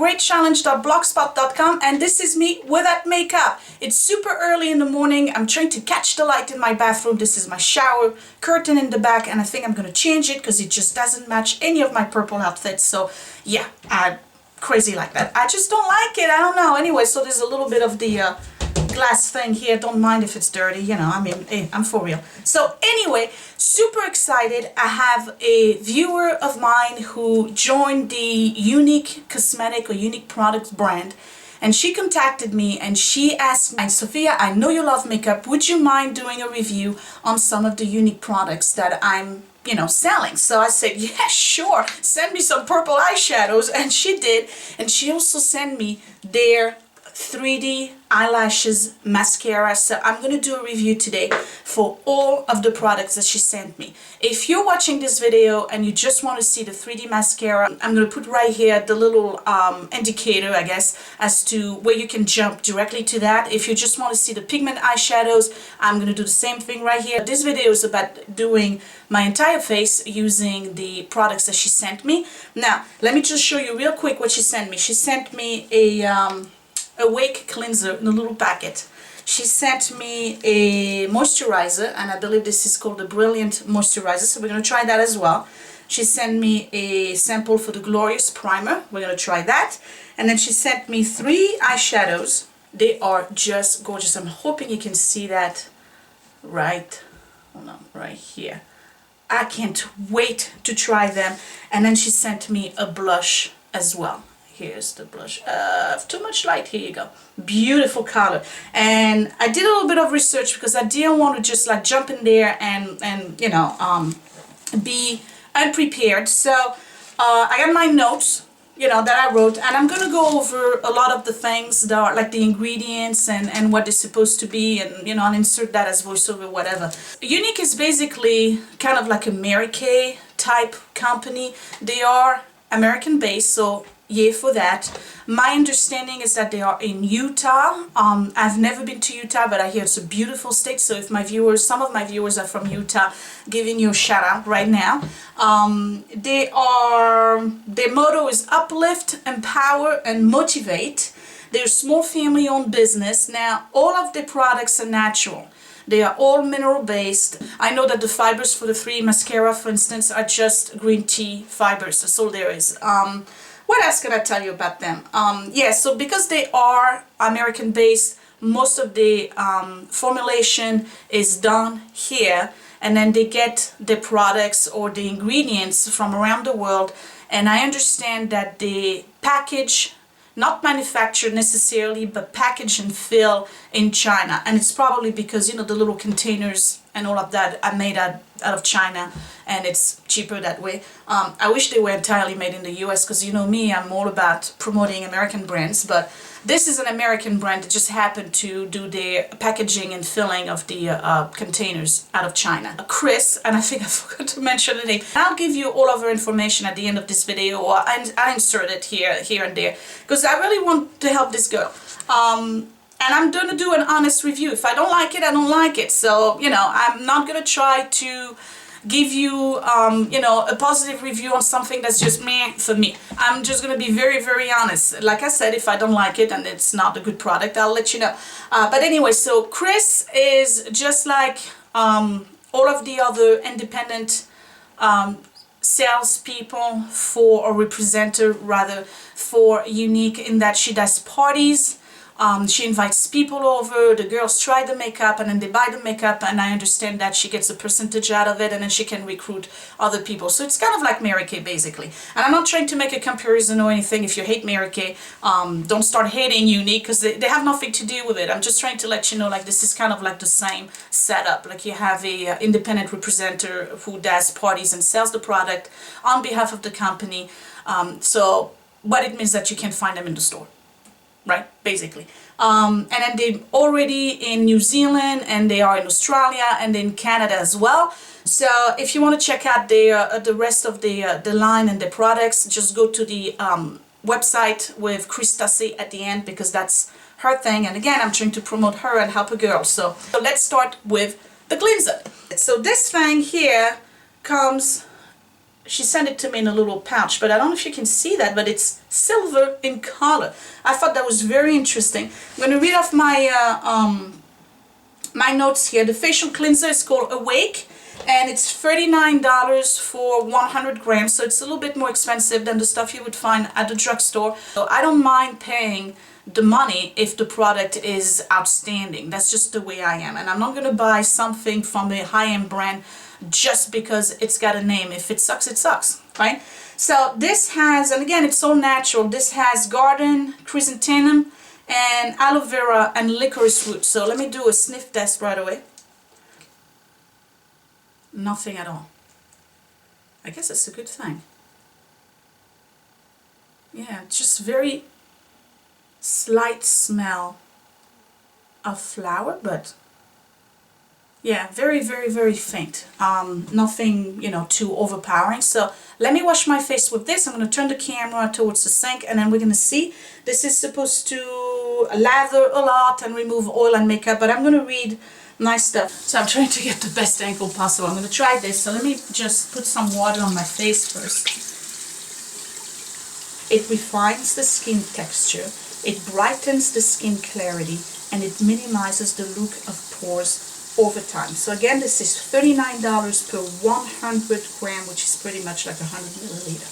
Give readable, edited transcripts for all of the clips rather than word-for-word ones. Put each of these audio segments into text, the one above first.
greatchallenge.blogspot.com, and this is me without makeup. It's super early in the morning. I'm trying to catch the light in my bathroom. This is my shower curtain in the back, and I think I'm gonna change it because it just doesn't match any of my purple outfits. So yeah, I'm crazy like that. I just don't like it. I don't know. Anyway, so there's a little bit of the glass thing here. Don't mind if it's dirty, you know, I mean, hey, I'm for real. So anyway, super excited. I have a viewer of mine who joined the Younique Cosmetic or Younique Products brand, and she contacted me and she asked me, Sophia, I know you love makeup. Would you mind doing a review on some of the Younique products that I'm, you know, selling? So I said, yeah, sure. Send me some purple eyeshadows. And she did. And she also sent me their 3D eyelashes mascara. So I'm going to do a review today for all of the products that she sent me. If you're watching this video and you just want to see the 3D mascara, I'm going to put right here the little indicator, I guess, as to where you can jump directly to that. If you just want to see the pigment eyeshadows, I'm going to do the same thing right here. This video is about doing my entire face using the products that she sent me. Now, let me just show you real quick what she sent me. She sent me a Awake cleanser in a little packet. She sent me a moisturizer, and I believe this is called the Brilliant Moisturizer, so we're going to try that as well. She sent me a sample for the Glorious Primer. We're going to try that. And then she sent me 3 eyeshadows. They are just gorgeous. I'm hoping you can see that right, hold on, right here. I can't wait to try them. And then she sent me a blush as well. Here's the blush. Too much light. Here you go. Beautiful color. And I did a little bit of research because I didn't want to just like jump in there and you know, be unprepared. So I got my notes, you know, that I wrote, and I'm gonna go over a lot of the things that are like the ingredients and what they're supposed to be, and you know, I'll insert that as voiceover, whatever. Younique is basically kind of like a Mary Kay type company. They are American based, so yay for that. My understanding is that they are in Utah. I've never been to Utah, but I hear it's a beautiful state. So if my viewers, some of my viewers are from Utah, giving you a shout out right now. Their motto is uplift, empower, and motivate. They're a small family owned business. Now, all of their products are natural. They are all mineral based. I know that the fibers for the 3 mascara, for instance, are just green tea fibers. That's all there is. What else can I tell you about them? Yeah, so because they are American based, most of the formulation is done here, and then they get the products or the ingredients from around the world. And I understand that they package, not manufactured necessarily, but package and fill in China. And it's probably because, you know, the little containers and all of that are made out of China, and it's cheaper that way. I wish they were entirely made in the US, because you know me, I'm all about promoting American brands, but this is an American brand that just happened to do their packaging and filling of the containers out of China. Chris, and I think I forgot to mention the name. I'll give you all of her information at the end of this video, or I'll insert it here and there, because I really want to help this girl. And I'm going to do an honest review. If I don't like it, I don't like it. So, you know, I'm not going to try to give you, you know, a positive review on something that's just meh for me. I'm just going to be very, very honest. Like I said, if I don't like it and it's not a good product, I'll let you know. But anyway, so Chris is just like all of the other independent salespeople for, or representative rather, for Younique, in that she does parties. She invites people over, the girls try the makeup, and then they buy the makeup, and I understand that she gets a percentage out of it, and then she can recruit other people. So it's kind of like Mary Kay, basically. And I'm not trying to make a comparison or anything. If you hate Mary Kay, don't start hating Younique, because they have nothing to do with it. I'm just trying to let you know, like, this is kind of like the same setup. Like, you have a independent representative who does parties and sells the product on behalf of the company. So what it means that you can find them in the store. Right, basically. And then they're already in New Zealand, and they are in Australia, and in Canada as well. So if you want to check out the rest of the line and the products, just go to the website with Christassi at the end, because that's her thing. And again, I'm trying to promote her and help a girl. So let's start with the cleanser. So this thing here comes she sent it to me in a little pouch, but I don't know if you can see that, but it's silver in color. I thought that was very interesting. I'm going to read off my notes here. The facial cleanser is called Awake, and it's $39 for 100 grams, so it's a little bit more expensive than the stuff you would find at the drugstore. So I don't mind paying the money if the product is outstanding. That's just the way I am, and I'm not going to buy something from a high-end brand just because it's got a name. If it sucks, right? So this has, and again, it's all natural, this has garden, chrysanthemum, and aloe vera and licorice root. So let me do a sniff test right away. Nothing at all. I guess that's a good thing. Yeah, just very slight smell of flower, but yeah, very, very, very faint. Nothing, you know, too overpowering. So let me wash my face with this. I'm going to turn the camera towards the sink, and then we're going to see. This is supposed to lather a lot and remove oil and makeup, but I'm going to read nice stuff. So I'm trying to get the best angle possible. I'm going to try this. So let me just put some water on my face first. It refines the skin texture, it brightens the skin clarity, and it minimizes the look of pores over time. So again, this is $39 per 100 gram, which is pretty much like 100 milliliter.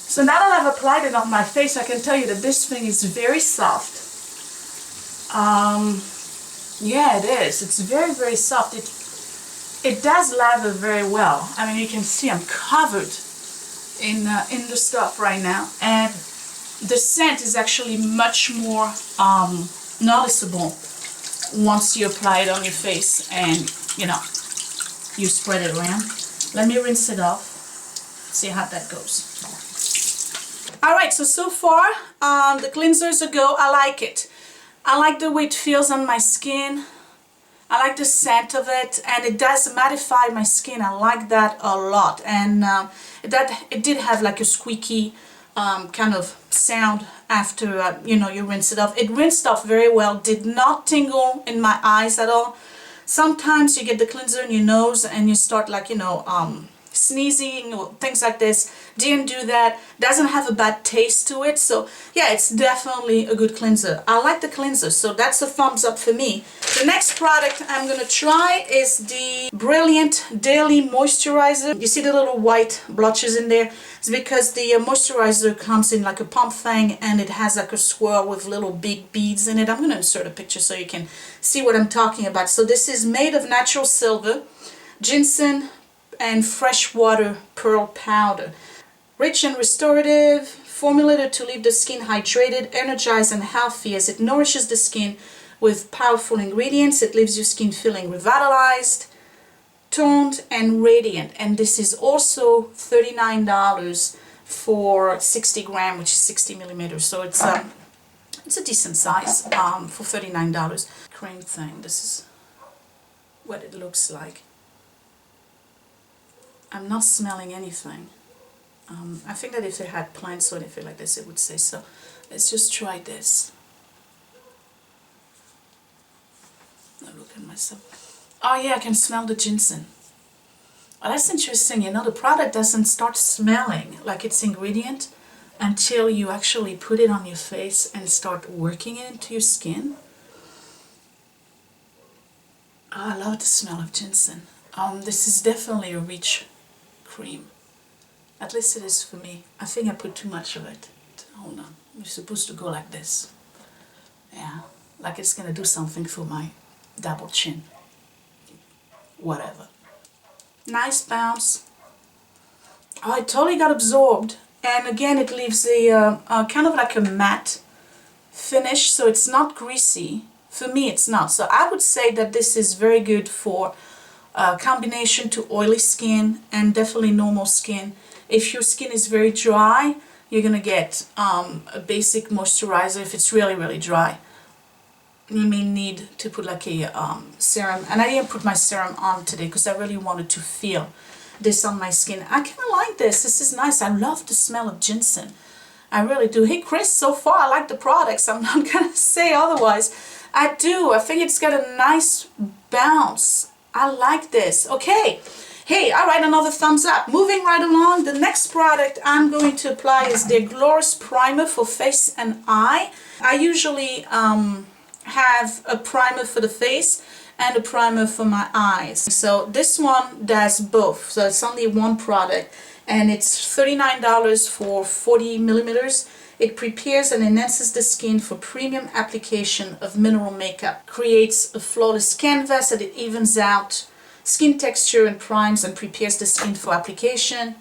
So now that I've applied it on my face, I can tell you that this thing is very soft. Yeah, it is. It's very, very soft. It does lather very well. I mean, you can see I'm covered in the stuff right now, and the scent is actually much more noticeable once you apply it on your face and, you know, you spread it around. Let me rinse it off, see how that goes. Alright, so far the cleanser's a go. I like it. I like the way it feels on my skin. I like the scent of it, and it does mattify my skin. I like that a lot, and it did have like a squeaky kind of sound after you know, you rinse it off. It rinsed off very well, did not tingle in my eyes at all. Sometimes you get the cleanser in your nose and you start, like, you know, sneezing or things like this. Didn't do that. Doesn't have a bad taste to it. So yeah, it's definitely a good cleanser. I like the cleanser, so that's a thumbs up for me. The next product I'm gonna try is the Brilliant Daily Moisturizer. You see the little white blotches in there? It's because the moisturizer comes in like a pump thing, and it has like a swirl with little big beads in it. I'm gonna insert a picture so you can see what I'm talking about. So this is made of natural silver, ginseng, and freshwater pearl powder. Rich and restorative, formulated to leave the skin hydrated, energized, and healthy as it nourishes the skin with powerful ingredients. It leaves your skin feeling revitalized, toned, and radiant. And this is also $39 for 60 gram, which is 60 millimeters. So it's a decent size for $39. Cream thing. This is what it looks like. I'm not smelling anything. I think that if it had plants or anything like this, it would say so. Let's just try this. Now look at myself. Oh yeah, I can smell the ginseng. Oh, that's interesting. You know, the product doesn't start smelling like its ingredient until you actually put it on your face and start working it into your skin. Oh, I love the smell of ginseng. This is definitely a rich cream. At least it is for me. I think I put too much of it. Hold on. You're supposed to go like this. Yeah, like it's gonna do something for my double chin. Whatever. Nice bounce. Oh, it totally got absorbed. And again, it leaves a kind of like a matte finish, so it's not greasy. For me, it's not. So I would say that this is very good for combination to oily skin and definitely normal skin. If your skin is very dry, you're gonna get a basic moisturizer. If it's really, really dry, you may need to put like a serum. And I didn't put my serum on today because I really wanted to feel this on my skin. I kind of like this. This is nice. I love the smell of ginseng. I really do. Hey Chris, so far I like the products. I'm not gonna say otherwise. I do. I think it's got a nice bounce. I like this. Okay. Hey, all right, another thumbs up. Moving right along, the next product I'm going to apply is their Glorious Primer for face and eye. I usually have a primer for the face and a primer for my eyes. So this one does both. So it's only one product and it's $39 for 40 millimeters. It prepares and enhances the skin for premium application of mineral makeup. Creates a flawless canvas that it evens out skin texture and primes and prepares the skin for application.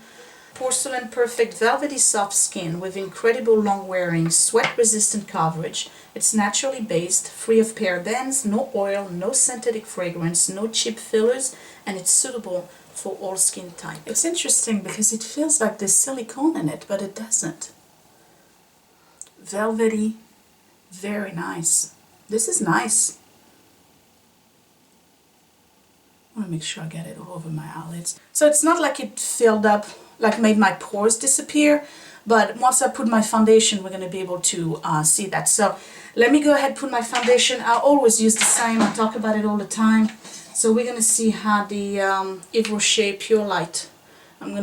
Porcelain perfect velvety soft skin with incredible long wearing sweat resistant coverage. It's naturally based, free of parabens, no oil, no synthetic fragrance, no cheap fillers, and it's suitable for all skin types. It's interesting because it feels like there's silicone in it, but it doesn't. Velvety, very nice. This is nice. I want to make sure I get it all over my eyelids. So it's not like it filled up, like made my pores disappear, but once I put my foundation, we're going to be able to see that. So let me go ahead and put my foundation. I always use the same. I talk about it all the time. So we're going to see how the Yves Rocher Pure Light. And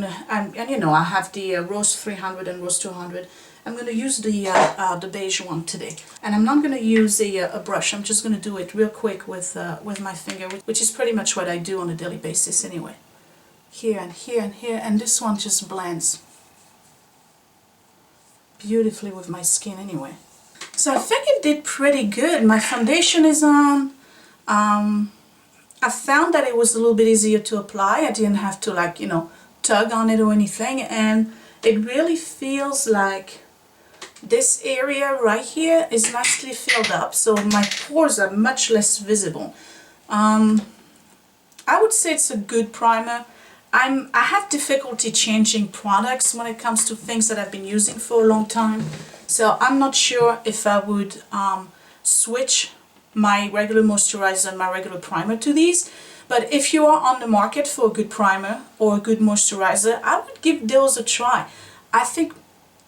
you know, I have the Rose 300 and Rose 200. I'm going to use the beige one today, and I'm not going to use a brush. I'm just going to do it real quick with my finger, which is pretty much what I do on a daily basis anyway. Here and here and here, and this one just blends beautifully with my skin anyway. So I think it did pretty good. My foundation is on. I found that it was a little bit easier to apply. I didn't have to, like, you know, tug on it or anything, and it really feels like this area right here is nicely filled up, so my pores are much less visible. I would say it's a good primer. I have difficulty changing products when it comes to things that I've been using for a long time, so I'm not sure if I would switch my regular moisturizer and my regular primer to these. But if you are on the market for a good primer or a good moisturizer, I would give those a try. I think,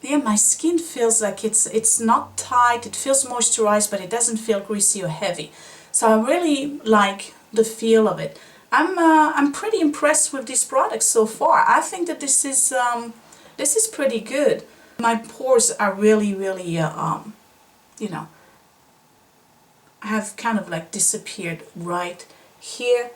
yeah, my skin feels like it's not tight, it feels moisturized, but it doesn't feel greasy or heavy. So I really like the feel of it. I'm pretty impressed with these products so far. I think that this is pretty good. My pores are really, you know, have kind of like disappeared right here.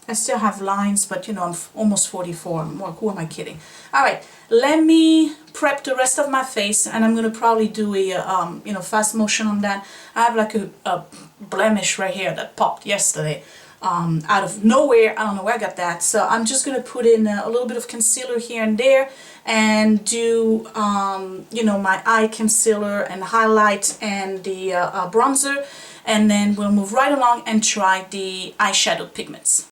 I still have lines, but you know, I'm almost 44. Who am I kidding? All right, let me prep the rest of my face, and I'm gonna probably do a you know, fast motion on that. I have like a blemish right here that popped yesterday out of nowhere. I don't know where I got that. So I'm just gonna put in a little bit of concealer here and there, and do you know, my eye concealer and highlight and the bronzer, and then we'll move right along and try the eyeshadow pigments.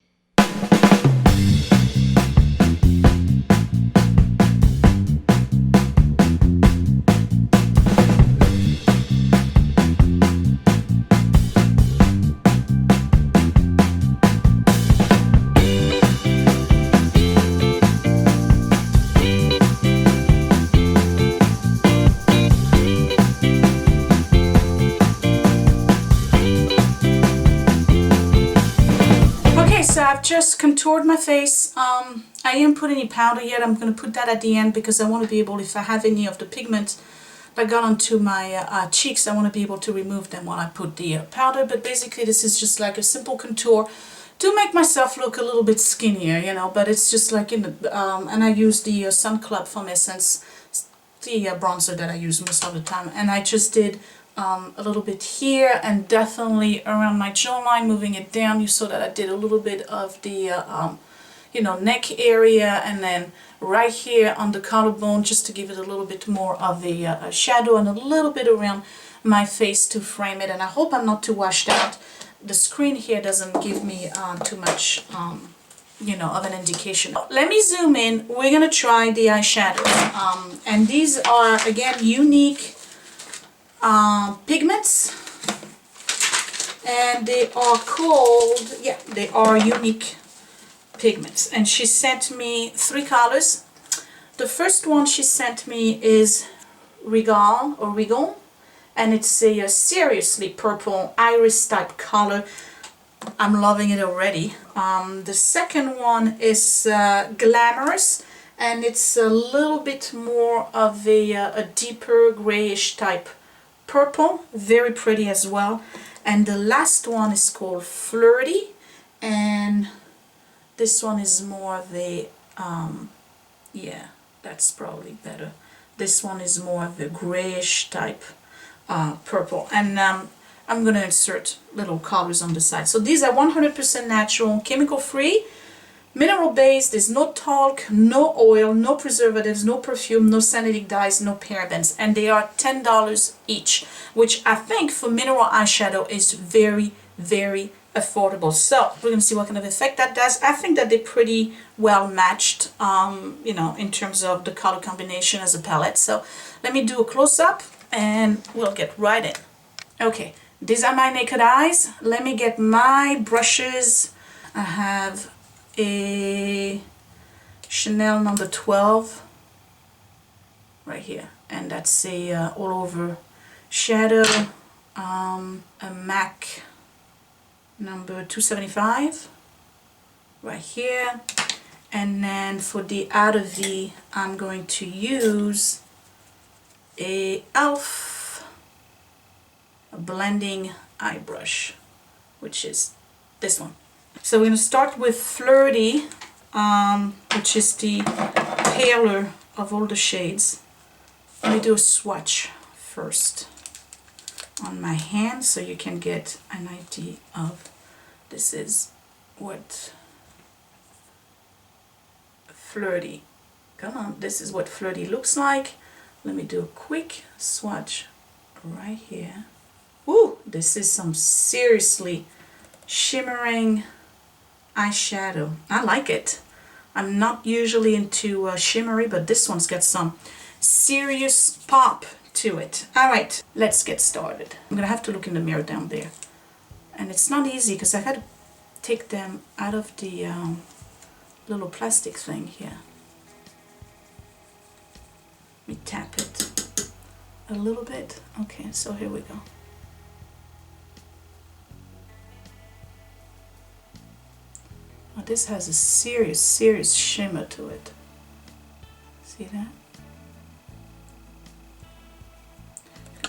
So I've just contoured my face. I didn't put any powder yet. I'm going to put that at the end because I want to be able, if I have any of the pigment that got onto my cheeks, I want to be able to remove them while I put the powder. But basically this is just like a simple contour to make myself look a little bit skinnier, you know, but it's just like in the, and I use the Sun Club from Essence, the bronzer that I use most of the time, and I just did a little bit here and definitely around my jawline, moving it down. You saw that I did a little bit of the you know, neck area, and then right here on the collarbone, just to give it a little bit more of the shadow, and a little bit around my face to frame it. And I hope I'm not too washed out. The screen here doesn't give me too much you know, of an indication. Let me zoom in. We're gonna try the eyeshadows, and these are again Younique Pigments, and they are called, yeah, they are Younique Pigments, and she sent me 3 colors. The first one she sent me is Regal or Regal, and it's a seriously purple iris type color. I'm loving it already. The second one is Glamorous, and it's a little bit more of a deeper grayish type purple, very pretty as well. And the last one is called Flirty, and this one is more of a yeah, that's probably better. This one is more of a grayish type purple, and I'm gonna insert little colors on the side. So these are 100% natural, chemical free, mineral based. There's no talc, no oil, no preservatives, no perfume, no synthetic dyes, no parabens, and they are $10 each, which I think for mineral eyeshadow is very, very affordable. So we're gonna see what kind of effect that does. I think that they're pretty well matched, you know, in terms of the color combination as a palette. So let me do a close-up and we'll get right in. Okay, these are my naked eyes. Let me get my brushes. I have a Chanel number 12 right here, and that's a all over shadow, a MAC number 275 right here, and then for the outer V I'm going to use a e.l.f. blending eye brush, which is this one. So we're going to start with Flirty, which is the paler of all the shades. Let me do a swatch first on my hand so you can get an idea of this is what Flirty, come on, this is what Flirty looks like. Let me do a quick swatch right here. Ooh, this is some seriously shimmering eyeshadow. I like it. I'm not usually into shimmery, but this one's got some serious pop to it. All right, let's get started. I'm gonna have to look in the mirror down there, and it's not easy because I had to take them out of the little plastic thing here. Let me tap it a little bit. Okay, so here we go. Oh, this has a serious shimmer to it. See that?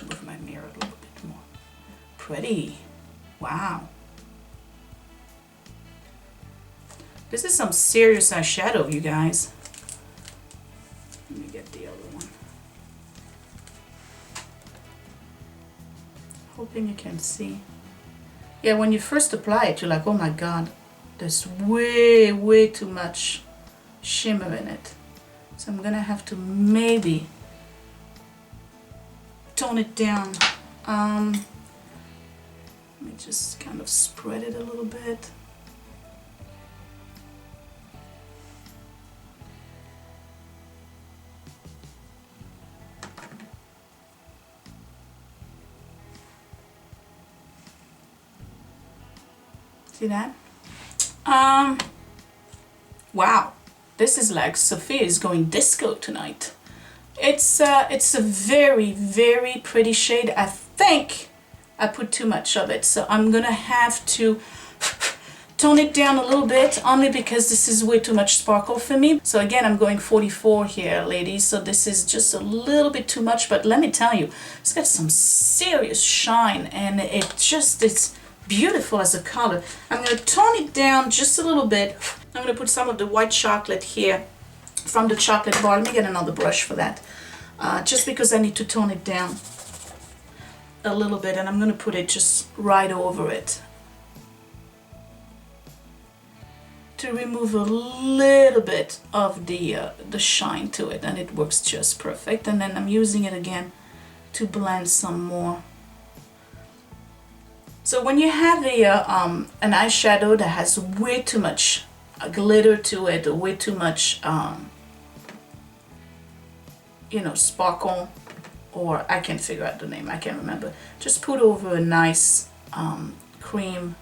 Move my mirror a little bit more. Pretty. Wow. This is some serious eyeshadow, you guys. Let me get the other one. Hoping you can see. Yeah, when you first apply it, you're like, oh my god, there's way too much shimmer in it. So I'm gonna have to maybe tone it down. Let me just kind of spread it a little bit. See that? Wow, this is like Sophia is going disco tonight. It's a very pretty shade. I think I put too much of it, so I'm gonna have to tone it down a little bit, only because this is way too much sparkle for me. So again, I'm going 44 here, ladies, so this is just a little bit too much, but let me tell you, it's got some serious shine, and it's beautiful as a color. I'm going to tone it down just a little bit. I'm going to put some of the white chocolate here from the chocolate bar. Let me get another brush for that. Just because I need to tone it down a little bit, and I'm going to put it just right over it to remove a little bit of the shine to it, and it works just perfect. And then I'm using it again to blend some more. So when you have an eyeshadow that has way too much glitter to it, or way too much, you know, sparkle, or I can't figure out the name, I can't remember. Just put over a nice cream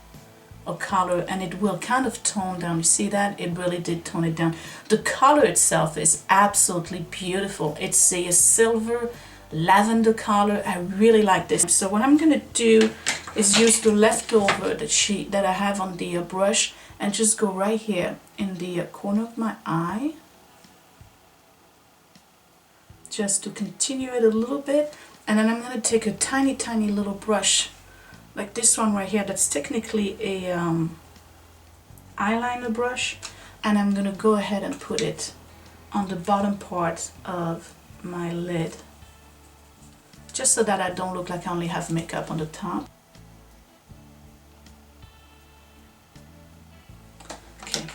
or color, and it will kind of tone down. You see that? It really did tone it down. The color itself is absolutely beautiful. It's a silver lavender color. I really like this. So what I'm gonna do is use the leftover that I have on the brush and just go right here in the corner of my eye, just to continue it a little bit. And then I'm going to take a tiny little brush like this one right here, that's technically a eyeliner brush, and I'm going to go ahead and put it on the bottom part of my lid, just so that I don't look like I only have makeup on the top. Okay,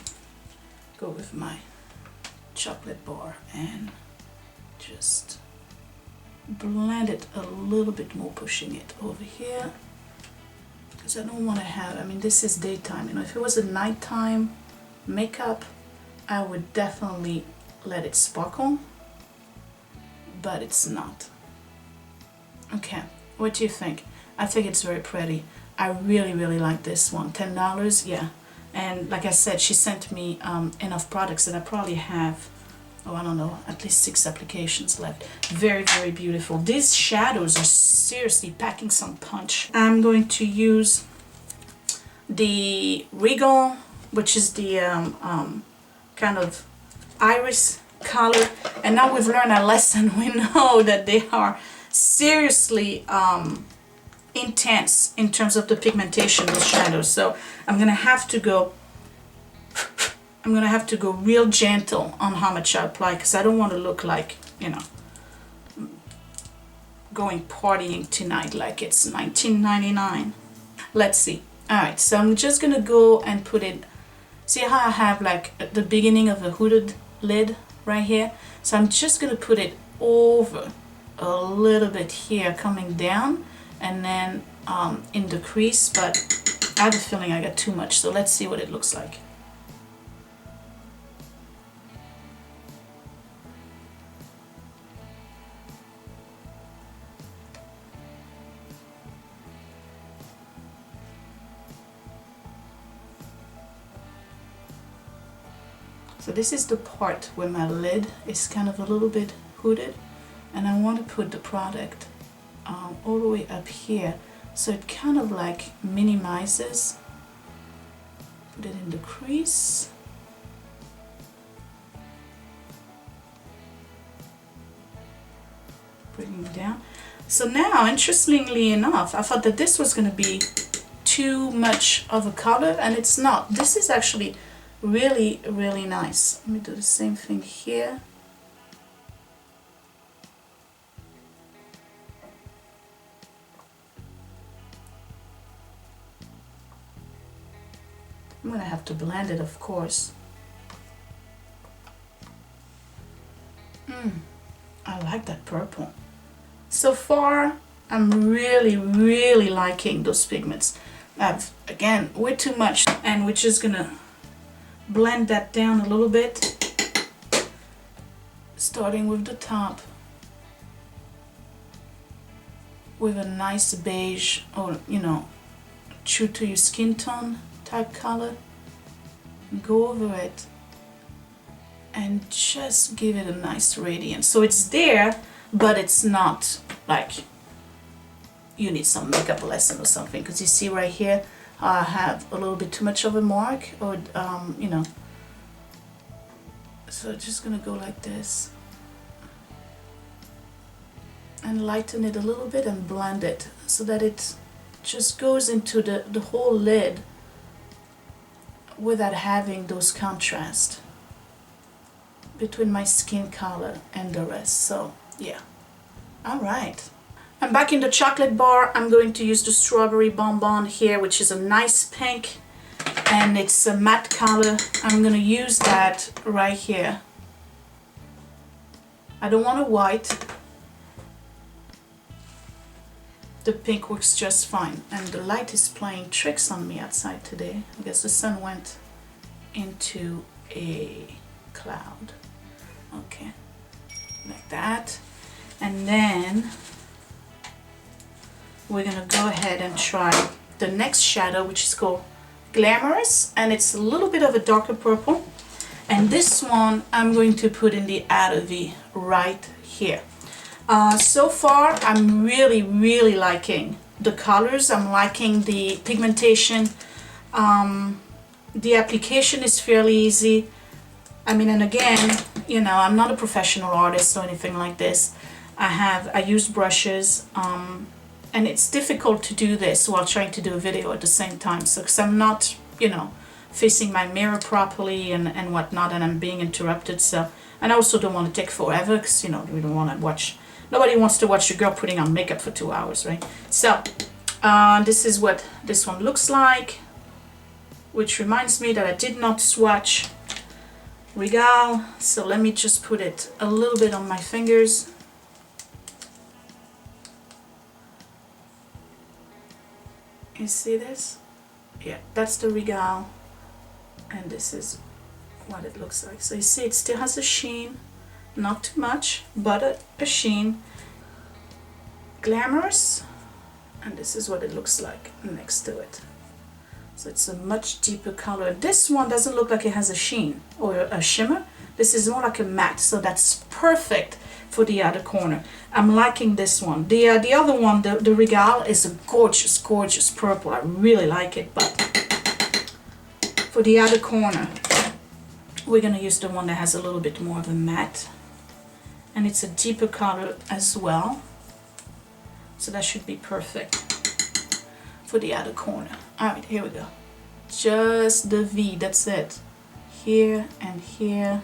go with my chocolate bar and just blend it a little bit more, pushing it over here, because I don't want to have, I mean, this is daytime, you know, if it was a nighttime makeup I would definitely let it sparkle, but it's not. Okay, what do you think? I think it's very pretty. I really like this one. $10, yeah. And like I said, she sent me enough products that I probably have, oh, I don't know, at least 6 applications left. Very beautiful. These shadows are seriously packing some punch. I'm going to use the Regal, which is the kind of iris color. And now we've learned a lesson. We know that they are seriously intense in terms of the pigmentation of the shadows. So I'm gonna have to go real gentle on how much I apply, because I don't want to look like, you know, going partying tonight like it's 1999. Let's see. Alright, so I'm just gonna go and put it, see how I have like at the beginning of a hooded lid right here? So I'm just gonna put it over a little bit here, coming down, and then in the crease, but I have a feeling I got too much, so let's see what it looks like. So this is the part where my lid is kind of a little bit hooded, and I want to put the product all the way up here, so it kind of like minimizes. Put it in the crease. Bring it down. So now, interestingly enough, I thought that this was going to be too much of a color, and it's not. This is actually really nice. Let me do the same thing here. I'm gonna have to blend it, of course. I like that purple. So far, I'm really liking those pigments. I've, again, way too much, and we're just gonna blend that down a little bit, starting with the top with a nice beige, or you know, true to your skin tone type color. Go over it and just give it a nice radiance. So it's there, but it's not like you need some makeup lesson or something, because you see right here I have a little bit too much of a mark, or you know, so just gonna go like this and lighten it a little bit and blend it so that it just goes into the whole lid without having those contrast between my skin color and the rest. So yeah, all right. I'm back in the chocolate bar. I'm going to use the strawberry bonbon here, which is a nice pink, and it's a matte color. I'm gonna use that right here. I don't want a white. The pink works just fine, and the light is playing tricks on me outside today. I guess the sun went into a cloud. Okay, like that. And then we're gonna go ahead and try the next shadow, which is called Glamorous, and it's a little bit of a darker purple. And this one I'm going to put in the outer V right here. So far I'm really liking the colors. I'm liking the pigmentation. The application is fairly easy. I mean, and again, you know, I'm not a professional artist or anything like this. I use brushes, and it's difficult to do this while trying to do a video at the same time. So, because I'm not, you know, facing my mirror properly and whatnot, and I'm being interrupted. So, and I also don't want to take forever, because, you know, we don't want to watch, nobody wants to watch a girl putting on makeup for 2 hours, right? So, this is what this one looks like, which reminds me that I did not swatch Regal, so let me just put it a little bit on my fingers. You see this? Yeah, that's the Regal, and this is what it looks like. So you see it still has a sheen, not too much, but a sheen. Glamorous, and this is what it looks like next to it. So it's a much deeper color. This one doesn't look like it has a sheen or a shimmer. This is more like a matte, so that's perfect for the outer corner. I'm liking this one. The other one, the Regal, is a gorgeous, gorgeous purple. I really like it, but for the outer corner, we're gonna use the one that has a little bit more of a matte, and it's a deeper color as well. So that should be perfect for the outer corner. Alright, here we go. Just the V, that's it. Here and here.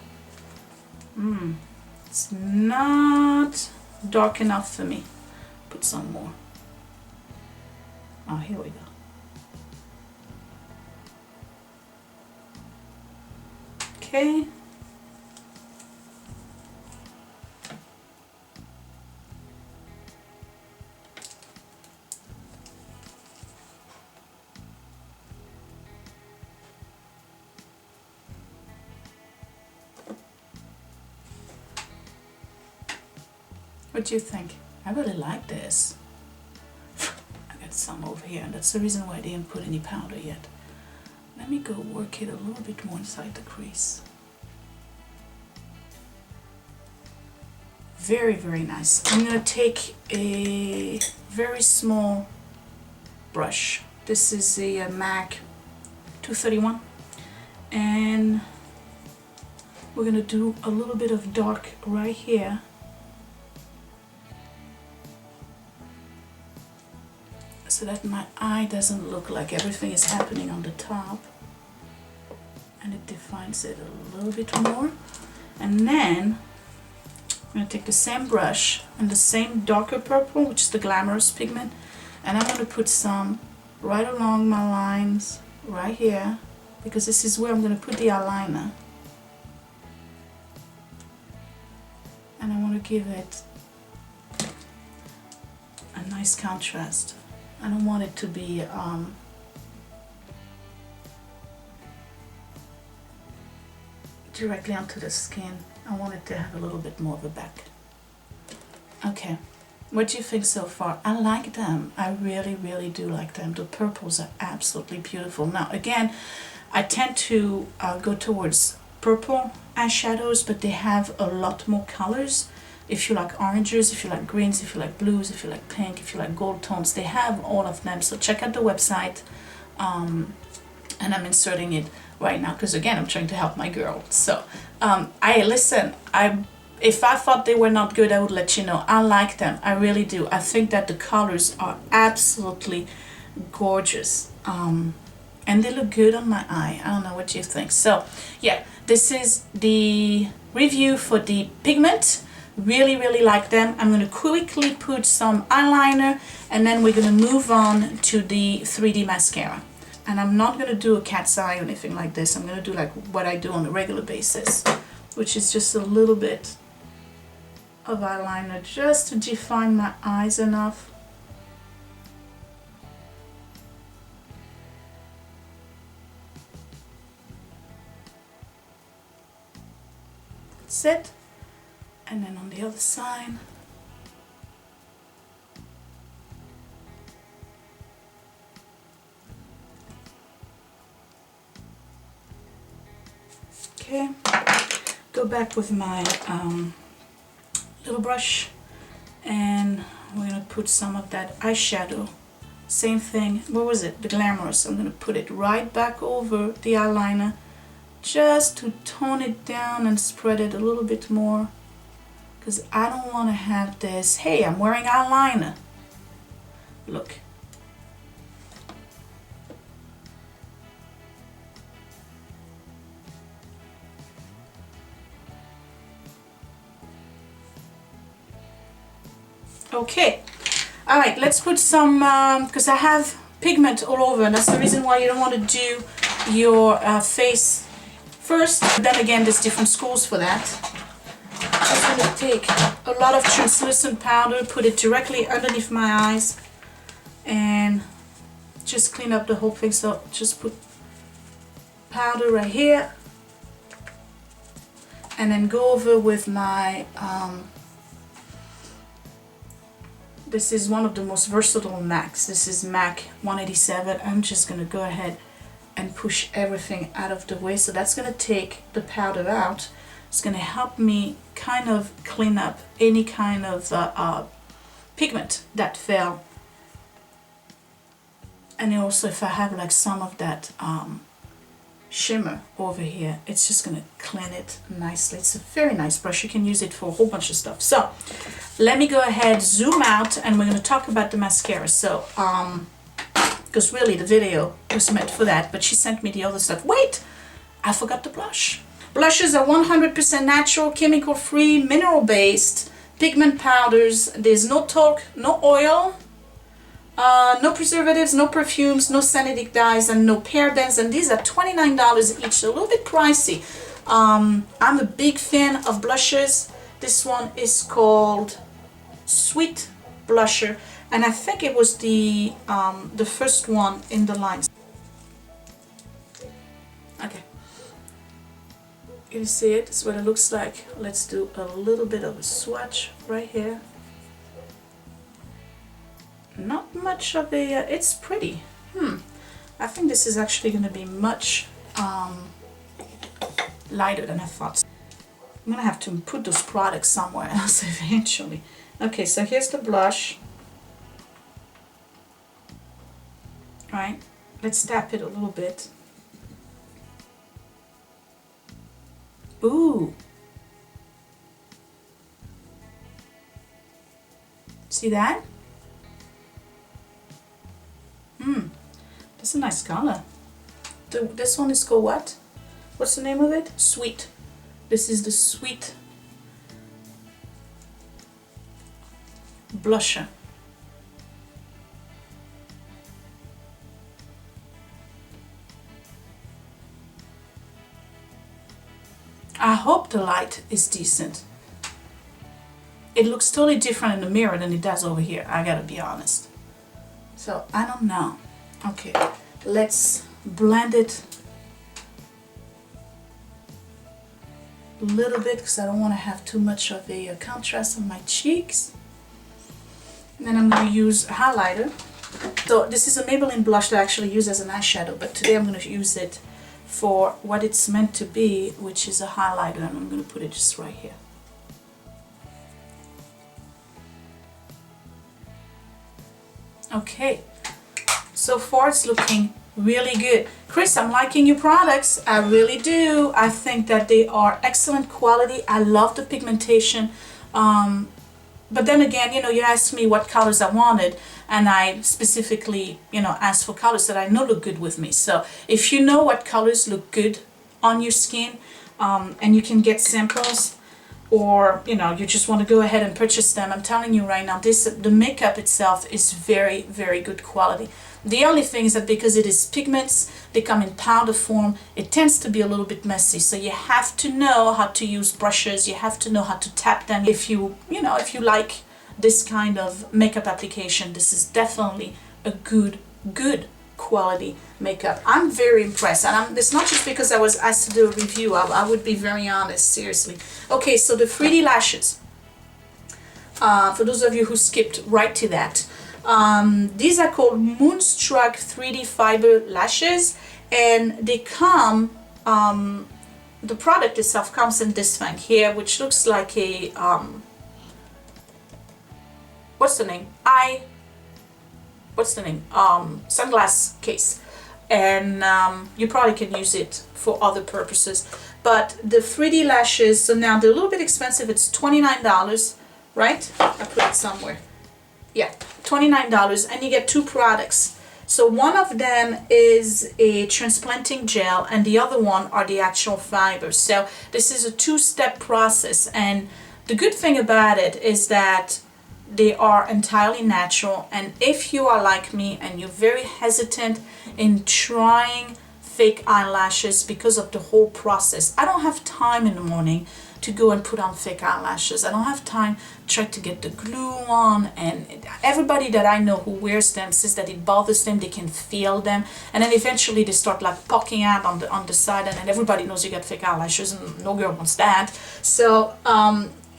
It's not dark enough for me. Put some more. Oh, here we go. Okay. What do you think? I really like this. I got some over here, and that's the reason why I didn't put any powder yet. Let me go work it a little bit more inside the crease. Very, very nice. I'm gonna take a very small brush. This is a MAC 231, and we're gonna do a little bit of dark right here. So that my eye doesn't look like everything is happening on the top, and it defines it a little bit more. And then I'm going to take the same brush and the same darker purple, which is the Glamorous pigment, and I'm going to put some right along my lines right here, because this is where I'm going to put the eyeliner, and I want to give it a nice contrast. I don't want it to be directly onto the skin. I want it to have a little bit more of a back. Okay, what do you think so far? I like them. I really, really do like them. The purples are absolutely beautiful. Now, again, I tend to go towards purple eyeshadows, but they have a lot more colors. If you like oranges, if you like greens, if you like blues, if you like pink, if you like gold tones, they have all of them. So check out the website, and I'm inserting it right now because, again, I'm trying to help my girl. So if I thought they were not good, I would let you know. I like them. I really do. I think that the colors are absolutely gorgeous, and they look good on my eye. I don't know what you think. So yeah, this is the review for the Pigment. Really, really like them. I'm going to quickly put some eyeliner, and then we're going to move on to the 3D mascara. And I'm not going to do a cat's eye or anything like this. I'm going to do like what I do on a regular basis, which is just a little bit of eyeliner just to define my eyes enough. That's it. And then on the other side, okay, go back with my little brush, and we're gonna put some of that eyeshadow Same thing, what was it? The Glamorous. I'm going to put it right back over the eyeliner just to tone it down and spread it a little bit more, because I don't want to have this, hey, I'm wearing eyeliner. Look. Okay, all right, let's put some, because I have pigment all over, and that's the reason why you don't want to do your face first. Then again, there's different schools for that. I'm going to take a lot of translucent powder, put it directly underneath my eyes, and just clean up the whole thing. So just put powder right here, and then go over with my this is one of the most versatile MACs. This is MAC 187. I'm just going to go ahead and push everything out of the way. So that's going to take the powder out. It's going to help me kind of clean up any kind of pigment that fell. And also if I have like some of that shimmer over here, it's just going to clean it nicely. It's a very nice brush. You can use it for a whole bunch of stuff. So let me go ahead, zoom out, and we're going to talk about the mascara. So because really the video was meant for that, but she sent me the other stuff. Wait, I forgot the blush. Blushes are 100% natural, chemical free, mineral based pigment powders. There's no talc, no oil, no preservatives, no perfumes, no synthetic dyes, and no parabens, and these are $29 each, so a little bit pricey. I'm a big fan of blushes. This one is called Sweet Blusher, and I think it was the first one in the line. Okay, you see it? This is what it looks like. Let's do a little bit of a swatch right here. Not much of a, it's pretty. I think this is actually going to be much lighter than I thought. I'm going to have to put those products somewhere else eventually. Okay, so here's the blush. Right, let's tap it a little bit. Ooh. See that? That's a nice color. This one is called what? What's the name of it? Sweet. This is the Sweet Blusher. I hope the light is decent. It looks totally different in the mirror than it does over here, I gotta be honest. So I don't know. Okay, let's blend it a little bit because I don't want to have too much of a contrast on my cheeks. And then I'm going to use a highlighter. So this is a Maybelline blush that I actually use as an eyeshadow, but today I'm going to use it for what it's meant to be, which is a highlighter, and I'm going to put it just right here. Okay, so far it's looking really good. Chris, I'm liking your products. I really do. I think that they are excellent quality. I love the pigmentation. But then again, you know, you asked me what colors I wanted, and I specifically, you know, asked for colors that I know look good with me. So if you know what colors look good on your skin, and you can get samples, or you know, you just want to go ahead and purchase them, I'm telling you right now, the makeup itself is very, very good quality. The only thing is that because it is pigments, they come in powder form, it tends to be a little bit messy. So you have to know how to use brushes, you have to know how to tap them. If you like this kind of makeup application, this is definitely a good quality makeup. I'm very impressed, and it's not just because I was asked to do a review. I would be very honest, seriously. Okay, so the 3D lashes. For those of you who skipped right to that, these are called Moonstruck 3D Fiber Lashes, and they come, the product itself comes in this thing here, which looks like a, what's the name? what's the name? Sunglass case. And you probably can use it for other purposes. But the 3D lashes, so now they're a little bit expensive. It's $29, right? I put it somewhere. Yeah, $29, and you get two products. So one of them is a transplanting gel and the other one are the actual fibers. So this is a two-step process, and the good thing about it is that they are entirely natural. And if you are like me and you're very hesitant in trying fake eyelashes because of the whole process, I don't have time in the morning to go and put on fake eyelashes. I don't have time to try to get the glue on, and everybody that I know who wears them says that it bothers them. They can feel them, and then eventually they start like poking out on the side, and then everybody knows you got fake eyelashes, and no girl wants that. So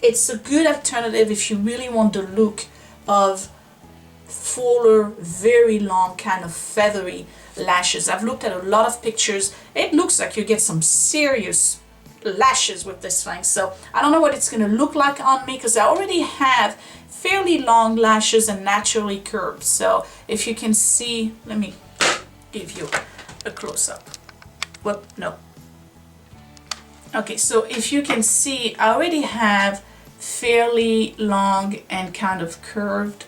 it's a good alternative if you really want the look of fuller, very long, kind of feathery lashes. I've looked at a lot of pictures. It looks like you get some serious lashes with this thing. So I don't know what it's going to look like on me because I already have fairly long lashes and naturally curved. So if you can see, let me give you a close-up. Whoop, no. Okay, so if you can see, I already have fairly long and kind of curved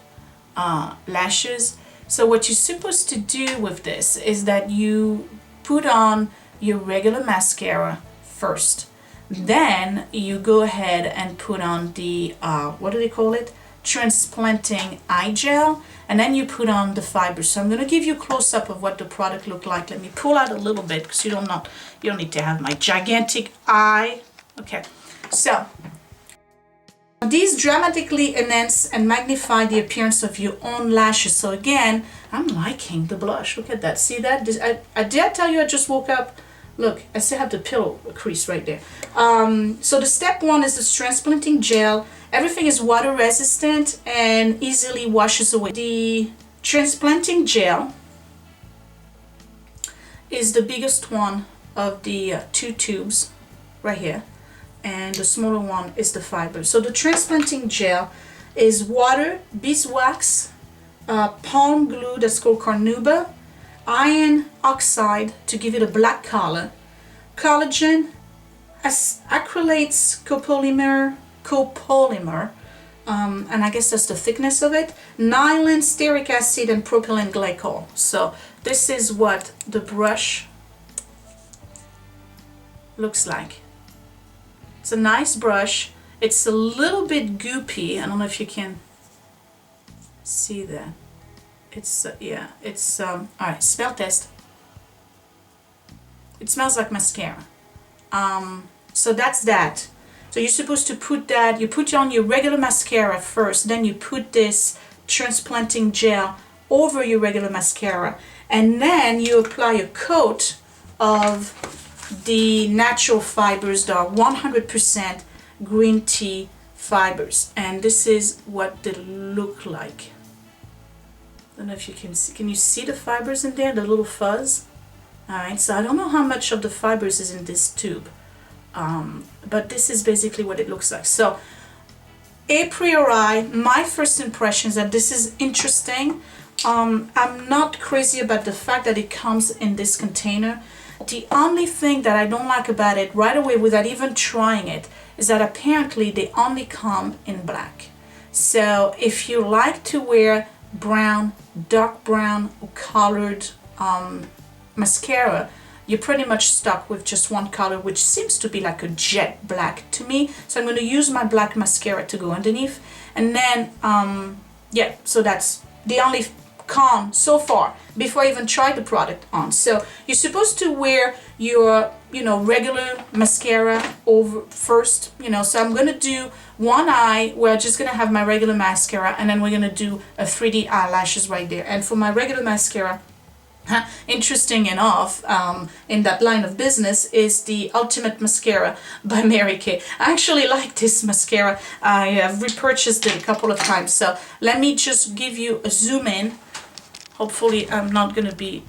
lashes. So what you're supposed to do with this is that you put on your regular mascara first. Then you go ahead and put on the, what do they call it? Transplanting eye gel. And then you put on the fibers. So I'm going to give you a close-up of what the product looked like. Let me pull out a little bit because you don't need to have my gigantic eye. Okay, so these dramatically enhance and magnify the appearance of your own lashes. So again, I'm liking the blush. Look at that. See that? Did I tell you I just woke up? Look, I still have the pillow crease right there. So the step one is this transplanting gel. Everything is water resistant and easily washes away. The transplanting gel is the biggest one of the two tubes right here, and the smaller one is the fiber. So the transplanting gel is water, beeswax, palm glue that's called carnauba, iron oxide to give it a black color, collagen, acrylates copolymer, and I guess that's the thickness of it, nylon, stearic acid, and propylene glycol. So this is what the brush looks like. It's a nice brush. It's a little bit goopy. I don't know if you can see that. It's yeah, it's all right, smell test. It smells like mascara. So that's that. So you're supposed to put that, you put on your regular mascara first, then you put this transplanting gel over your regular mascara, and then you apply a coat of the natural fibers that are 100% green tea fibers. And this is what they look like. I don't know if you can see. Can you see the fibers in there, the little fuzz? Alright, so I don't know how much of the fibers is in this tube. But this is basically what it looks like. So a priori, my first impression is that this is interesting. I'm not crazy about the fact that it comes in this container. The only thing that I don't like about it right away without even trying it is that apparently they only come in black. So if you like to wear brown, dark brown, or colored mascara, you're pretty much stuck with just one color, which seems to be like a jet black to me. So I'm going to use my black mascara to go underneath. And then, yeah, so that's the only con so far before I even try the product on. So you're supposed to wear your, regular mascara over first, so I'm going to do one eye where I'm just going to have my regular mascara, and then we're going to do a 3D eyelashes right there. And for my regular mascara, interesting enough, in that line of business is the Ultimate Mascara by Mary Kay. I actually like this mascara. I have repurchased it a couple of times. So let me just give you a zoom in. Hopefully I'm not going to be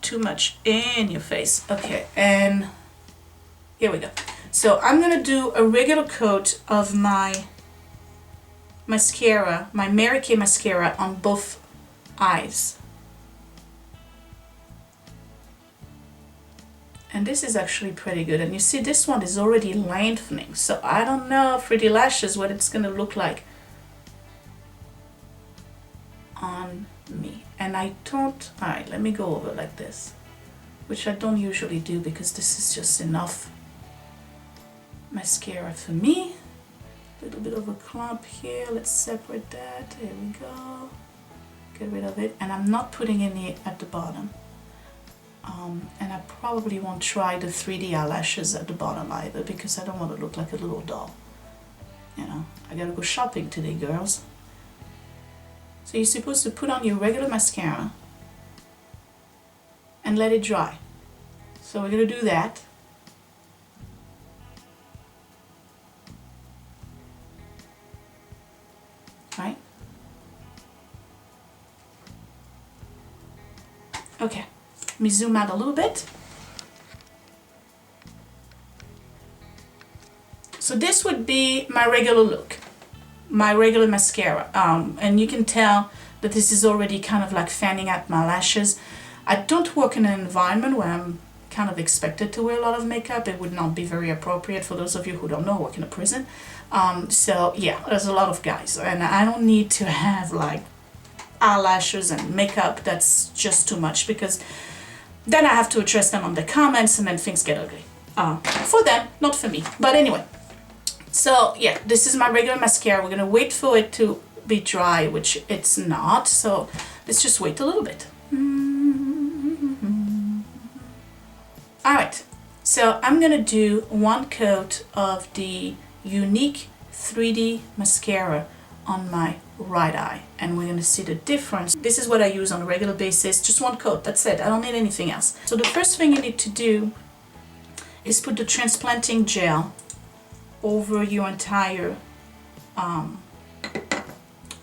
too much in your face. Okay, and here we go. So I'm going to do a regular coat of my mascara, my Mary Kay mascara on both eyes. And this is actually pretty good. And you see this one is already lengthening. So I don't know, 3D lashes, what it's going to look like on me. And I don't, alright, let me go over like this, which I don't usually do because this is just enough mascara for me. A little bit of a clump here. Let's separate that. There we go. Get rid of it. And I'm not putting any at the bottom. And I probably won't try the 3D eyelashes at the bottom either because I don't want to look like a little doll. You know, I gotta go shopping today, girls. So you're supposed to put on your regular mascara and let it dry. So we're gonna do that. Right? Okay. Let me zoom out a little bit. So this would be my regular look, my regular mascara. And you can tell that this is already kind of like fanning out my lashes. I don't work in an environment where I'm kind of expected to wear a lot of makeup. It would not be very appropriate for those of you who don't know, I work in a prison. So yeah, there's a lot of guys and I don't need to have like eyelashes and makeup. That's just too much because then I have to address them on the comments and then things get ugly. For them, not for me. But anyway, so yeah, this is my regular mascara. We're gonna wait for it to be dry, which it's not. So let's just wait a little bit. Alright, so I'm gonna do one coat of the Younique 3D mascara on my right eye and we're gonna see the difference. This is what I use on a regular basis, just one coat, that's it. I don't need anything else. So the first thing you need to do is put the transplanting gel over your entire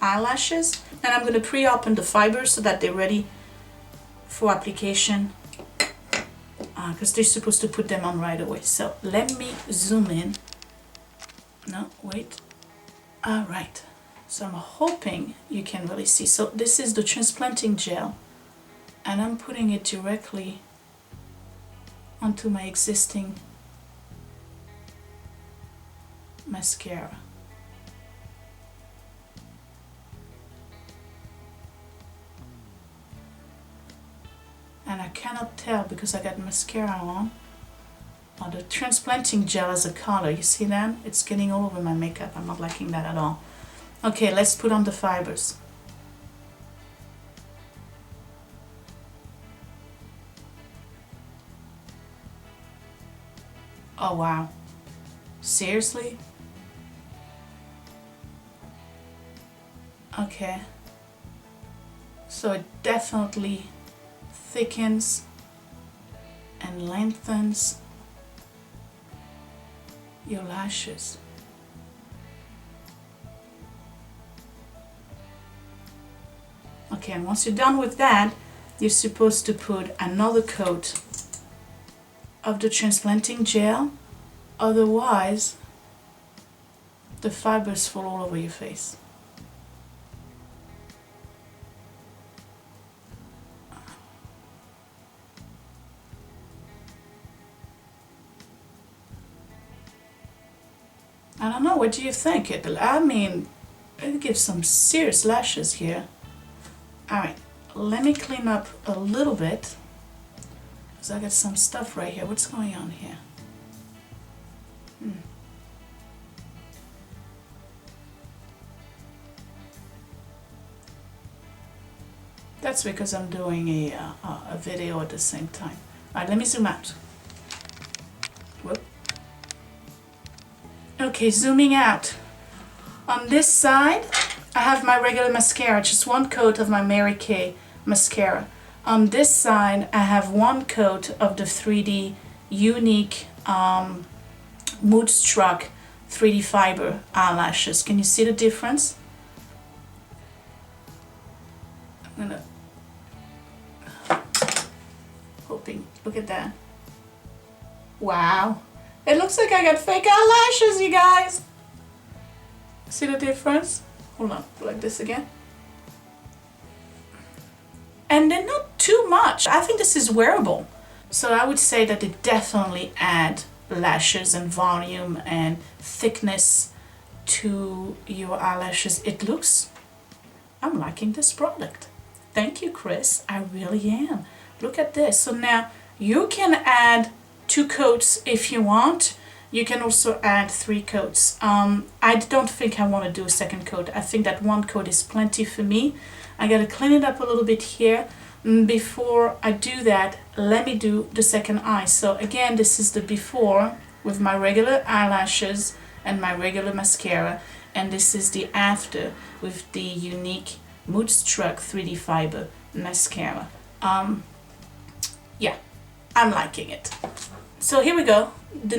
eyelashes, and I'm gonna pre-open the fibers so that they're ready for application because they're supposed to put them on right away. So let me zoom in. No, wait. All right. So I'm hoping you can really see. So this is the transplanting gel and I'm putting it directly onto my existing mascara. And I cannot tell because I got mascara on. The transplanting gel has a color. You see that? It's getting all over my makeup. I'm not liking that at all. Okay, let's put on the fibers. Oh wow. Seriously? Okay. So it definitely thickens and lengthens your lashes. Okay, and once you're done with that, you're supposed to put another coat of the transplanting gel, otherwise the fibers fall all over your face. I don't know, what do you think? I mean, it gives some serious lashes here. Alright, let me clean up a little bit because I got some stuff right here. What's going on here? That's because I'm doing a video at the same time. Alright, let me zoom out. Whoop. Okay, zooming out. On this side, I have my regular mascara, just one coat of my Mary Kay mascara. On this side, I have one coat of the 3D Younique Moodstruck 3D Fiber eyelashes. Can you see the difference? I'm gonna... hoping, look at that. Wow. It looks like I got fake eyelashes, you guys. See the difference? Hold on, like this again. and they're not too much. I think this is wearable. So I would say that it definitely add lashes and volume and thickness to your eyelashes. I'm liking this product. Thank you, Chris. I really am. Look at this. So now you can add 2 coats if you want. You can also add 3 coats. I don't think I want to do a second coat. I think that 1 coat is plenty for me. I gotta clean it up a little bit here. Before I do that, let me do the second eye. So again, this is the before with my regular eyelashes and my regular mascara, and this is the after with the Younique Moodstruck 3D Fiber Mascara. Yeah, I'm liking it. So here we go.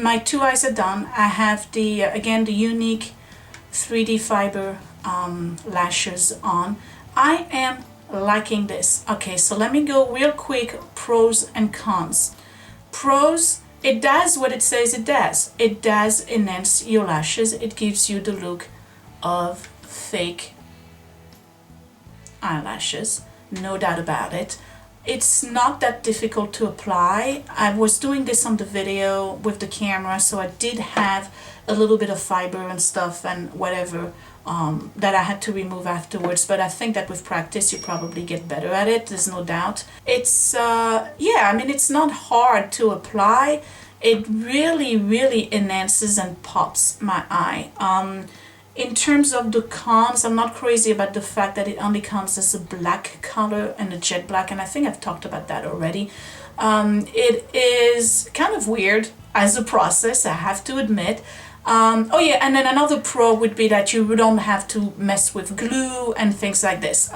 My 2 eyes are done. I have the again the Younique 3D Fiber lashes on. I am liking this. Okay, so let me go real quick, pros and cons. Pros, it does what it says it does. It does enhance your lashes. It gives you the look of fake eyelashes, no doubt about it. It's not that difficult to apply. I was doing this on the video with the camera, so I did have a little bit of fiber and stuff and whatever that I had to remove afterwards, but I think that with practice you probably get better at it, there's no doubt. It's yeah, I mean, it's not hard to apply. It really enhances and pops my eye. In terms of the cons, I'm not crazy about the fact that it only comes as a black color and a jet black, and I think I've talked about that already. It is kind of weird as a process, I have to admit. Oh yeah, and then another pro would be that you don't have to mess with glue and things like this.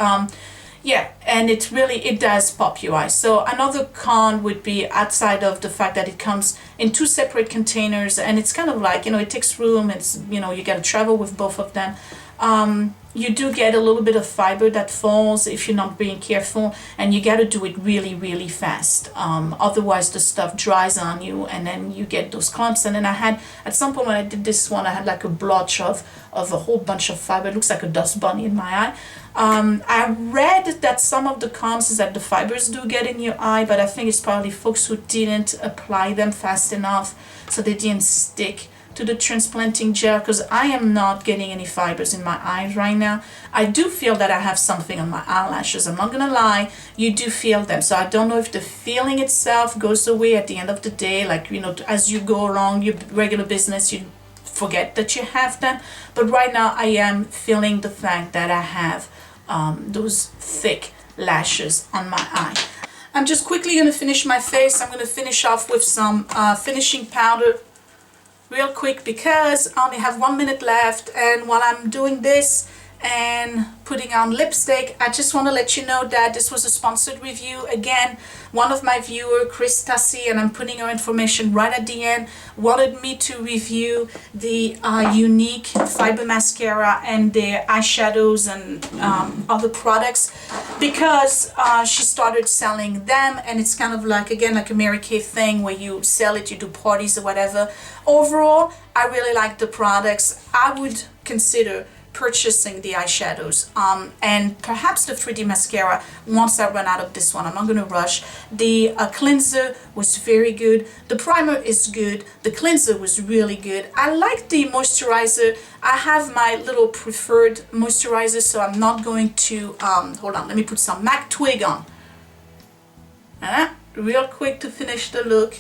Yeah, and it does pop your eyes. So another con would be, outside of the fact that it comes in 2 separate containers, and it's kind of like, you know, it takes room, it's, you know, you gotta travel with both of them. You do get a little bit of fiber that falls if you're not being careful, and you gotta do it really fast. Otherwise the stuff dries on you and then you get those clumps. And then I had, at some point when I did this one, I had like a blotch of a whole bunch of fiber. It looks like a dust bunny in my eye. I read that some of the cons is that the fibers do get in your eye, but I think it's probably folks who didn't apply them fast enough, so they didn't stick to the transplanting gel, because I am not getting any fibers in my eyes right now. I do feel that I have something on my eyelashes, I'm not gonna lie, you do feel them. So I don't know if the feeling itself goes away at the end of the day, like, you know, as you go along your regular business, you forget that you have them. But right now I am feeling the fact that I have those thick lashes on my eye. I'm just quickly gonna finish my face. I'm gonna finish off with some finishing powder real quick because I only have 1 minute left, and while I'm doing this and putting on lipstick, I just want to let you know that this was a sponsored review. Again, one of my viewer, Chris Tassi, and I'm putting her information right at the end, wanted me to review the Younique Fiber Mascara and their eyeshadows and other products, because she started selling them, and it's kind of like, again, like a Mary Kay thing where you sell it, you do parties or whatever. Overall, I really like the products. I would consider purchasing the eyeshadows and perhaps the 3D mascara once I run out of this one. I'm not going to rush. The cleanser was very good. The primer is good. The cleanser was really good. I like the moisturizer. I have my little preferred moisturizer, so I'm not going to hold on, let me put some MAC Twig on real quick to finish the look.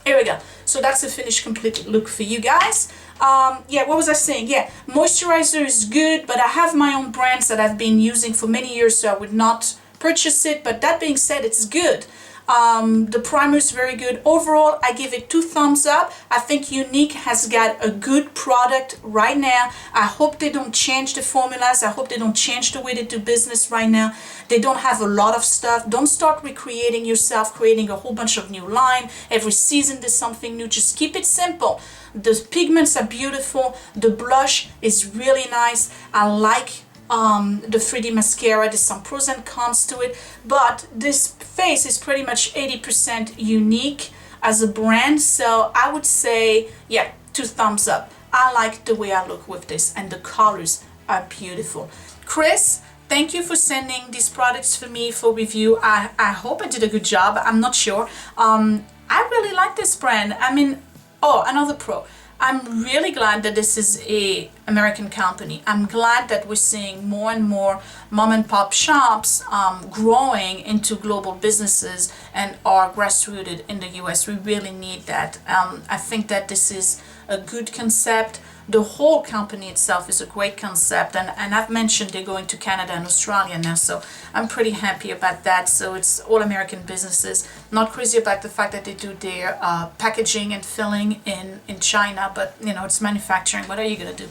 Here we go. So that's a finished complete look for you guys. Yeah, what was I saying? Yeah, moisturizer is good, but I have my own brands that I've been using for many years, so I would not purchase it. But that being said, it's good. The primer is very good. Overall, I give it 2 thumbs up. I think Younique has got a good product right now. I hope they don't change the formulas. I hope they don't change the way they do business right now. They don't have a lot of stuff. Don't start recreating yourself, creating a whole bunch of new line. Every season there's something new. Just keep it simple. The pigments are beautiful. The blush is really nice. I like the 3D mascara. There's some pros and cons to it, but this face is pretty much 80% Younique as a brand, so I would say, yeah, 2 thumbs up. I like the way I look with this, and the colors are beautiful. Chris, Thank you for sending these products for me for review. I hope I did a good job. I'm not sure. I really like this brand. I mean, oh, another pro. I'm really glad that this is a American company. I'm glad that we're seeing more and more mom and pop shops growing into global businesses and are grassrooted in the US. We really need that. I think that this is a good concept. The whole company itself is a great concept, and I've mentioned they're going to Canada and Australia now, so I'm pretty happy about that. So it's all American businesses. Not crazy about the fact that they do their packaging and filling in China, but you know, it's manufacturing. What are you gonna do?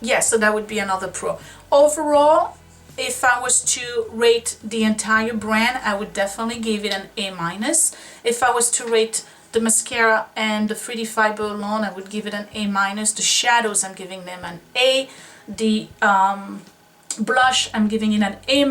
Yeah, so that would be another pro. Overall, if I was to rate the entire brand, I would definitely give it an A-. If I was to rate the mascara and the 3D fiber alone, I would give it an A-. The shadows, I'm giving them an A. The blush, I'm giving it an A-.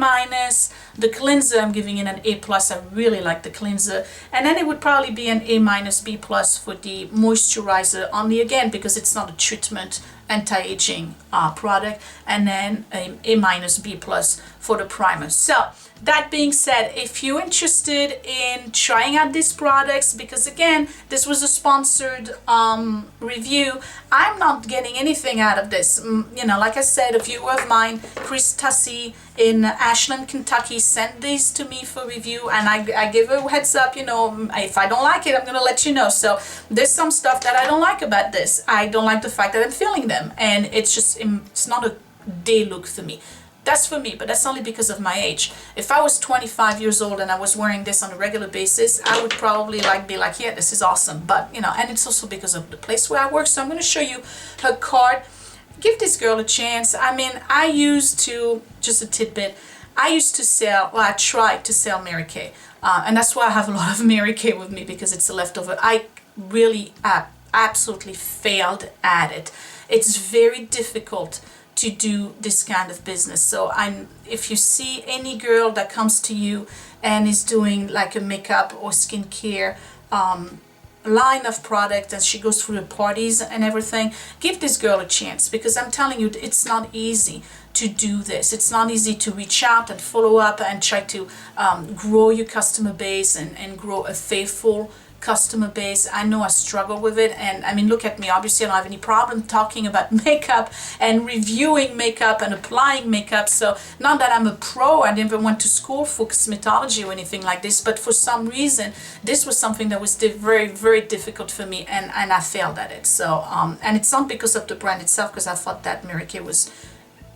The cleanser, I'm giving it an A+. I really like the cleanser. And then it would probably be an A-, B+ for the moisturizer, only again because it's not a treatment anti-aging product. And then a A-, B+ for the primer. So that being said, if you're interested in trying out these products, because again, this was a sponsored review, I'm not getting anything out of this. You know, like I said, a viewer of mine, Chris Tussey in Ashland, Kentucky, sent these to me for review, and I give a heads up, you know, if I don't like it, I'm gonna let you know. So there's some stuff that I don't like about this. I don't like the fact that I'm feeling them, and it's just, it's not a day look for me. That's for me, but that's only because of my age. If I was 25 years old and I was wearing this on a regular basis, I would probably be like, yeah, this is awesome. But, you know, and it's also because of the place where I work. So I'm going to show you her card. Give this girl a chance. I mean, I used to, just a tidbit, I used to sell, well, I tried to sell Mary Kay. And that's why I have a lot of Mary Kay with me, because it's a leftover. I really absolutely failed at it. It's very difficult to do this kind of business. So if you see any girl that comes to you and is doing like a makeup or skincare line of product, and she goes through the parties and everything, give this girl a chance, because I'm telling you, it's not easy to do this. It's not easy to reach out and follow up and try to grow your customer base and grow a faithful customer base. I know I struggle with it, and I mean, look at me. Obviously I don't have any problem talking about makeup and reviewing makeup and applying makeup. So not that I'm a pro, I never went to school for cosmetology or anything like this, but for some reason this was something that was very, very difficult for me, and I failed at it. So and it's not because of the brand itself, because I thought that Mary Kay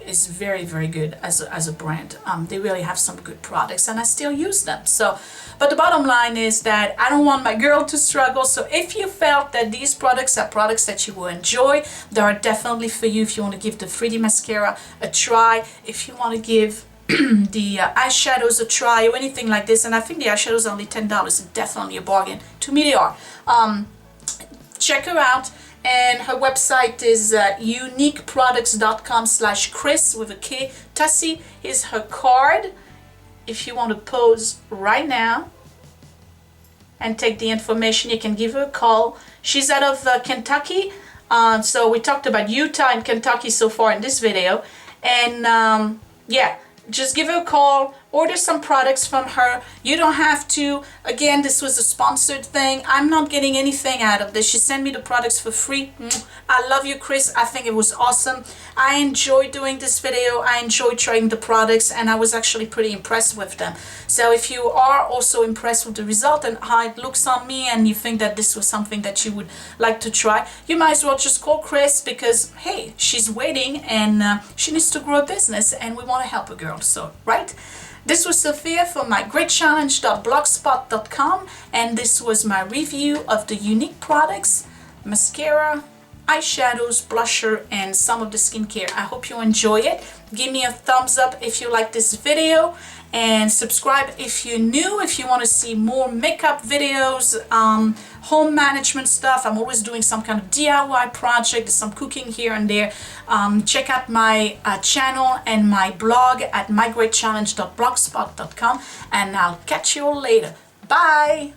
is very, very good as a brand. They really have some good products, and I still use them. So, but the bottom line is that I don't want my girl to struggle. So if you felt that these products are products that you will enjoy, they are definitely for you. If you want to give the 3D mascara a try, if you want to give the eyeshadows a try or anything like this, and I think the eyeshadows are only $10, it's definitely a bargain. To me they are. Check her out. And her website is youniqueproducts.com/Chris with a K. Tussey is her card. If you want to pose right now and take the information, you can give her a call. She's out of Kentucky. So we talked about Utah and Kentucky so far in this video. And yeah, just give her a call. Order some products from her. You don't have to. Again, this was a sponsored thing. I'm not getting anything out of this. She sent me the products for free. I love you, Chris. I think it was awesome. I enjoyed doing this video. I enjoyed trying the products, and I was actually pretty impressed with them. So if you are also impressed with the result and how it looks on me, and you think that this was something that you would like to try, you might as well just call Chris, because hey, she's waiting, and she needs to grow a business, and we want to help a girl. So, right? This was Sophia from mygreatchallenge.blogspot.com, and this was my review of the Younique Products mascara, eyeshadows, blusher, and some of the skincare. I hope you enjoy it. Give me a thumbs up if you like this video, and subscribe if you're new. If you want to see more makeup videos, home management stuff, I'm always doing some kind of DIY project, some cooking here and there. Check out my channel and my blog at mygreatchallenge.blogspot.com, and I'll catch you all later. Bye!